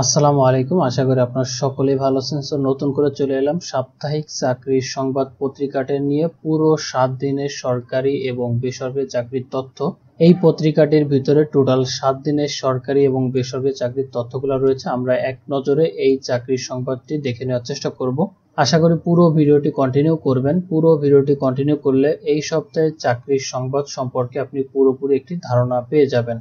আসসালামু আলাইকুম। আশা করি আপনারা সকলেই ভালো আছেন। নতুন করে চলে এলাম সাপ্তাহিক চাকরির সংবাদ পত্রিকাটি নিয়ে। পুরো 7 দিনের সরকারি এবং বেসরকারি চাকরির তথ্য এই পত্রিকাটির ভিতরে টোটাল 7 দিনের সরকারি এবং বেসরকারি চাকরির তথ্যগুলো রয়েছে। আমরা এক নজরে এই চাকরির সংবাদটি দেখে নেওয়ার চেষ্টা করব। আশা করি পুরো ভিডিওটি কন্টিনিউ করবেন। পুরো ভিডিওটি কন্টিনিউ করলে এই সপ্তাহে চাকরির সংবাদ সম্পর্কে আপনি পুরোপুরি একটি ধারণা পেয়ে যাবেন।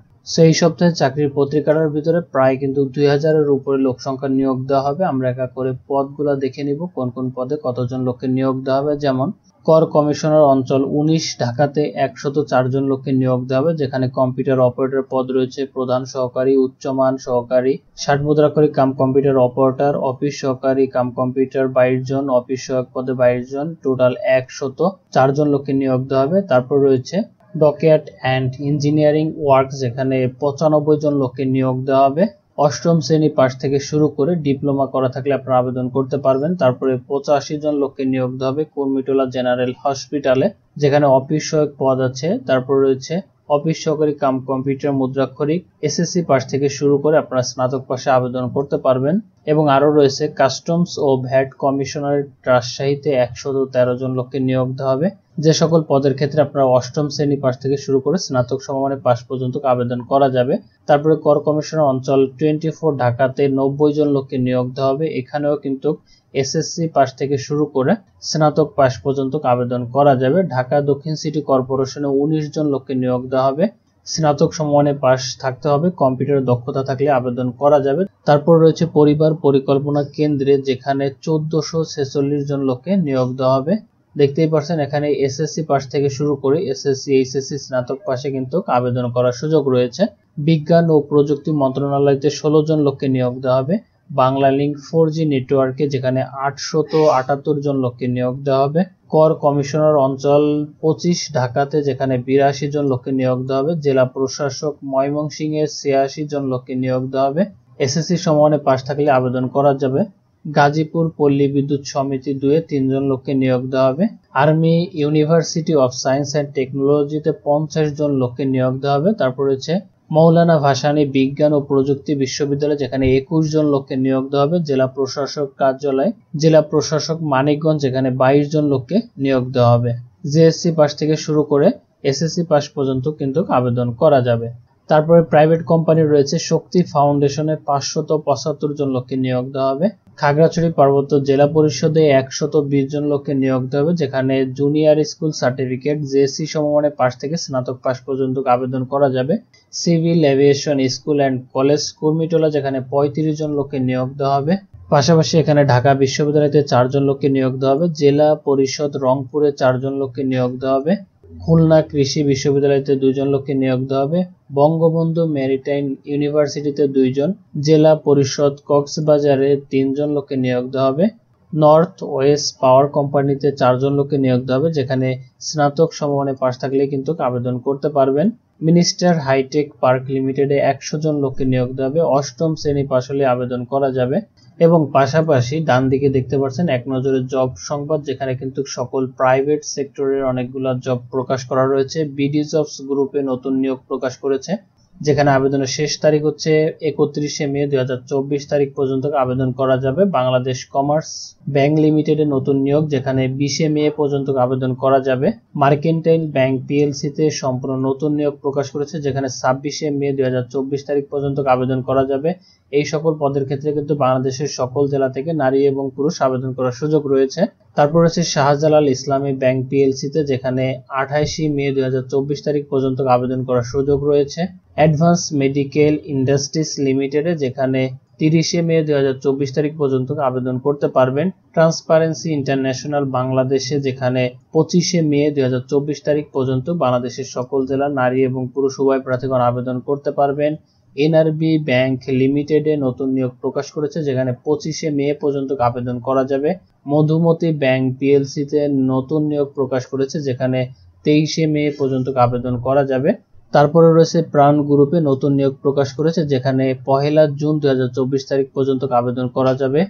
এই সপ্তাহে চাকরির পত্রিকাটার ভিতরে প্রায় কিন্তু 2000-এর উপরে লোক সংখ্যা নিয়োগ দেওয়া হবে। আমরা এক এক করে পদগুলো দেখে নিব, কোন কোন পদে কতজন লোককে নিয়োগ দেওয়া হবে। যেমন কর কমিশনার অঞ্চল 19 ঢাকাতে 104 জন লোককে নিয়োগ দেওয়া হবে, যেখানে কম্পিউটার অপারেটর পদ রয়েছে, প্রধান সহকারী, উচ্চমান সহকারী, 60 মুদ্রাক্ষরী কাম কম্পিউটার অপারেটর, অফিস সহকারী কাম কম্পিউটার 22 জন, অফিস সহায়ক পদে 22 জন, টোটাল 104 জন লোককে নিয়োগ দেওয়া হবে। তারপর রয়েছে ডকইয়ার্ড অ্যান্ড ইঞ্জিনিয়ারিং ওয়ার্কস, যেখানে 95 জন লোককে নিয়োগ দেওয়া হবে। অষ্টম শ্রেণী পাশ থেকে শুরু করে ডিপ্লোমা করা থাকলে আপনারা আবেদন করতে পারবেন। তারপরে 85 জন লোককে নিয়োগ দেওয়া হবে কুর্মিটোলা জেনারেল হসপিটালে, যেখানে অফিস সহায়ক পদ আছে। তারপর রয়েছে অফিস সহকারী কাম কম্পিউটার মুদ্রাক্ষরিক, এসএসসি পাশ থেকে শুরু করে আপনারা স্নাতক পাশে আবেদন করতে পারবেন। এবং আরো রয়েছে কাস্টমস ও ভ্যাট কমিশনারেট রাজশাহীতে 113 জন লোককে নিয়োগ দেওয়া হবে। যে সকল পদের ক্ষেত্রে আপনারা অষ্টম শ্রেণী পাশ থেকে শুরু করে স্নাতক সমমানের পাশ পর্যন্ত আবেদন করা যাবে। তারপরে কর কমিশনার অঞ্চল 24 ঢাকাতে 90 জন লোককে নিয়োগ দেওয়া হবে। এখানেও কিন্তু এসএসসি পাশ থেকে শুরু করে স্নাতক পাশ পর্যন্ত আবেদন করা যাবে। ঢাকা দক্ষিণ সিটি কর্পোরেশনে 19 জন লোককে নিয়োগ দেওয়া হবে। স্নাতক সমমানের পাশ থাকতে হবে, কম্পিউটার দক্ষতা থাকলে আবেদন করা যাবে। তারপর রয়েছে পরিবার পরিকল্পনা কেন্দ্রে, যেখানে 1446 জন লোককে নিয়োগ দেওয়া হবে। দেখতেই পাচ্ছেন এখানে এসএসসি পাশ থেকে শুরু করে এসএসসি এইচএসসি স্নাতক পাশে কিন্তু আবেদন করার সুযোগ রয়েছে। বিজ্ঞান ও প্রযুক্তি মন্ত্রণালয়তে 16 জন লোককে নিয়োগ দেওয়া হবে। বাংলা লিংক 4G নেটওয়ার্কে, যেখানে 878 জন লোককে নিয়োগ দেওয়া হবে। কর কমিশনার অঞ্চল 25 ঢাকাতে, যেখানে 82 জন লোককে নিয়োগ দেওয়া হবে। জেলা প্রশাসক ময়মনসিংহে 86 জন লোককে নিয়োগ দেওয়া হবে। এসএসসি সমমানের পাশ থাকলে আবেদন করা যাবে। গাজীপুর পল্লী বিদ্যুৎ সমিতি 2-এ 3 জন লোককে নিয়োগ দেওয়া হবে। Army university of science and টেকনোলজিতে 50 জন লোককে নিয়োগ দেওয়া হবে। তারপর রয়েছে মৌলানা ভাসানী বিজ্ঞান ও প্রযুক্তি বিশ্ববিদ্যালয়, যেখানে 21 জন লোককে নিয়োগ দেওয়া হবে। জেলা প্রশাসক কার্যালয়, জেলা প্রশাসক মানিকগঞ্জ, যেখানে 22 জন লোককে নিয়োগ দেওয়া হবে। জেএসসি পাশ থেকে শুরু করে এসএসসি পাশ পর্যন্ত কিন্তু আবেদন করা যাবে। তারপরে প্রাইভেট কোম্পানি রয়েছে শক্তি ফাউন্ডেশনে 575 জন লোককে নিয়োগ দেওয়া হবে। খাগড়াছড়ি পার্বত্য জেলা পরিষদে 120 জন লোককে নিয়োগ দেওয়া হবে, যেখানে জুনিয়র স্কুল সার্টিফিকেট জেএসসি সমমানের পাশ থেকে স্নাতক পাশ পর্যন্ত আবেদন করা যাবে। Civil aviation school and college Kurmitola, যেখানে 35 জন লোককে নিয়োগ দেওয়া হবে। পাশাপাশি এখানে ঢাকা বিশ্ববিদ্যালয়তে 4 জন লোককে নিয়োগ দেওয়া হবে। জেলা পরিষদ রংপুরে 4 জন লোককে নিয়োগ দেওয়া হবে। খুলনা কৃষি বিশ্ববিদ্যালয়তে 2 জন লোককে নিয়োগ দেওয়া হবে। বঙ্গবন্ধু মেরিটাইম ইউনিভার্সিটিতে 2 জন। জেলা পরিষদ কক্সবাজারে 3 জন লোককে নিয়োগ দেওয়া হবে। নর্থ ওয়েস্ট পাওয়ার কোম্পানিতে 4 জন লোককে নিয়োগ দেওয়া হবে, যেখানে স্নাতক সমমানের পাশ থাকলে কিন্তু আবেদন করতে পারবেন। মিনিস্টার হাইটেক পার্ক লিমিটেডে 100 জন লোককে নিয়োগ দেওয়া হবে। অষ্টম শ্রেণী পাশ হলে আবেদন করা যাবে। এবং পাশাপাশি ডান দিকে দেখতে পাচ্ছেন এক নজরে জব সংবাদ, যেখানে কিন্তু সকল প্রাইভেট সেক্টরের অনেকগুলা জব প্রকাশ করা রয়েছে। বিডি জবস গ্রুপে নতুন নিয়োগ প্রকাশ করেছে, যেখানে আবেদনের শেষ তারিখ হচ্ছে 31 মে 2024 তারিখ পর্যন্ত আবেদন করা যাবে। বাংলাদেশ কমার্স ব্যাংক লিমিটেডে নতুন নিয়োগ, যেখানে 20 মে পর্যন্ত আবেদন করা যাবে। মার্কেন্টাইল ব্যাংক পিএলসিতে সম্পূর্ণ নতুন নিয়োগ প্রকাশ করেছে, যেখানে 26 মে 2024 তারিখ পর্যন্ত আবেদন করা যাবে। এই সকল পদের ক্ষেত্রে কিন্তু বাংলাদেশের সকল জেলা থেকে নারী এবং পুরুষ আবেদন করার সুযোগ রয়েছে। তারপর আছে শাহজালাল ইসলামী ব্যাংক পিএলসিতে, যেখানে 28 মে 2024 তারিখ পর্যন্ত আবেদন করার সুযোগ রয়েছে। অ্যাডভান্স মেডিকেল ইন্ডাস্ট্রিজ লিমিটেডে, যেখানে 30 মে 2024 তারিখ পর্যন্ত আবেদন করতে পারবেন। ট্রান্সপারেন্সি ইন্টারন্যাশনাল বাংলাদেশে, যেখানে 25 মে 2024 তারিখ পর্যন্ত বাংলাদেশের সকল জেলার নারী এবং পুরুষ উভয় প্রার্থীগণ আবেদন করতে পারবেন। এনআরবি ব্যাংক লিমিটেডে নতুন নিয়োগ প্রকাশ করেছে, যেখানে 25 মে পর্যন্ত আবেদন করা যাবে। মধুমতি ব্যাংক পিএলসিতে নতুন নিয়োগ প্রকাশ করেছে, যেখানে 23 মে পর্যন্ত আবেদন করা যাবে। তারপরে রয়েছে প্রাণ গ্রুপে নতুন নিয়োগ প্রকাশ করেছে, যেখানে 1 জুন 2024 তারিখ পর্যন্ত আবেদন করা যাবে।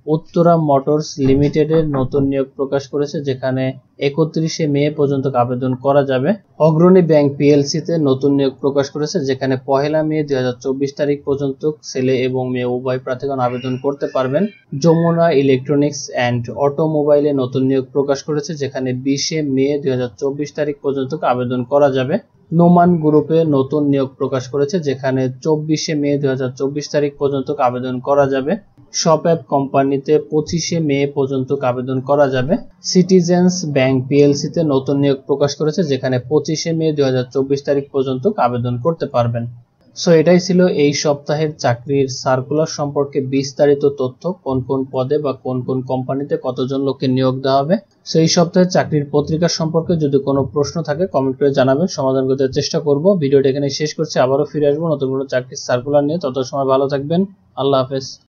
উত্তরা মোটরস লিমিটেডের নতুন নিয়োগ প্রকাশ করেছে, যেখানে 31 মে পর্যন্ত আবেদন করা যাবে। অগ্রণী ব্যাংক পিএলসিতে নতুন নিয়োগ প্রকাশ করেছে, যেখানে 1 মে 2024 তারিখ পর্যন্ত ছেলে এবং মেয়ে উভয় প্রার্থীগণ আবেদন করতে পারবেন। যমুনা ইলেকট্রনিক্স অ্যান্ড অটোমোবাইলে নতুন নিয়োগ প্রকাশ করেছে, যেখানে 20 মে 2024 তারিখ পর্যন্ত আবেদন করা যাবে। নোমান গ্রুপে নতুন নিয়োগ প্রকাশ করেছে, যেখানে 24 মে 2024 তারিখ পর্যন্ত আবেদন করা যাবে। শপ অ্যাপ কোম্পানিতে 25 মে পর্যন্ত আবেদন করা যাবে। সিটিজেন্স ব্যাংক পিএলসিতে নতুন নিয়োগ প্রকাশ করেছে, যেখানে 25 মে 2024 তারিখ পর্যন্ত আবেদন করতে পারবেন। সো এটাই ছিল এই সপ্তাহের চাকরির সার্কুলার সম্পর্কে বিস্তারিত তথ্য, কোন কোন পদে বা কোন কোন কোম্পানিতে কতজন লোককে নিয়োগ দেওয়া হবে। সো এই সপ্তাহের চাকরির পত্রিকা সম্পর্কে যদি কোনো প্রশ্ন থাকে কমেন্ট করে জানাবেন, সমাধান করতে চেষ্টা করব। ভিডিওটা এখানে শেষ করছি, আবারও ফিরে আসবো নতুন কোনো চাকরির সার্কুলার নিয়ে। তত সময় ভালো থাকবেন, আল্লাহ হাফেজ।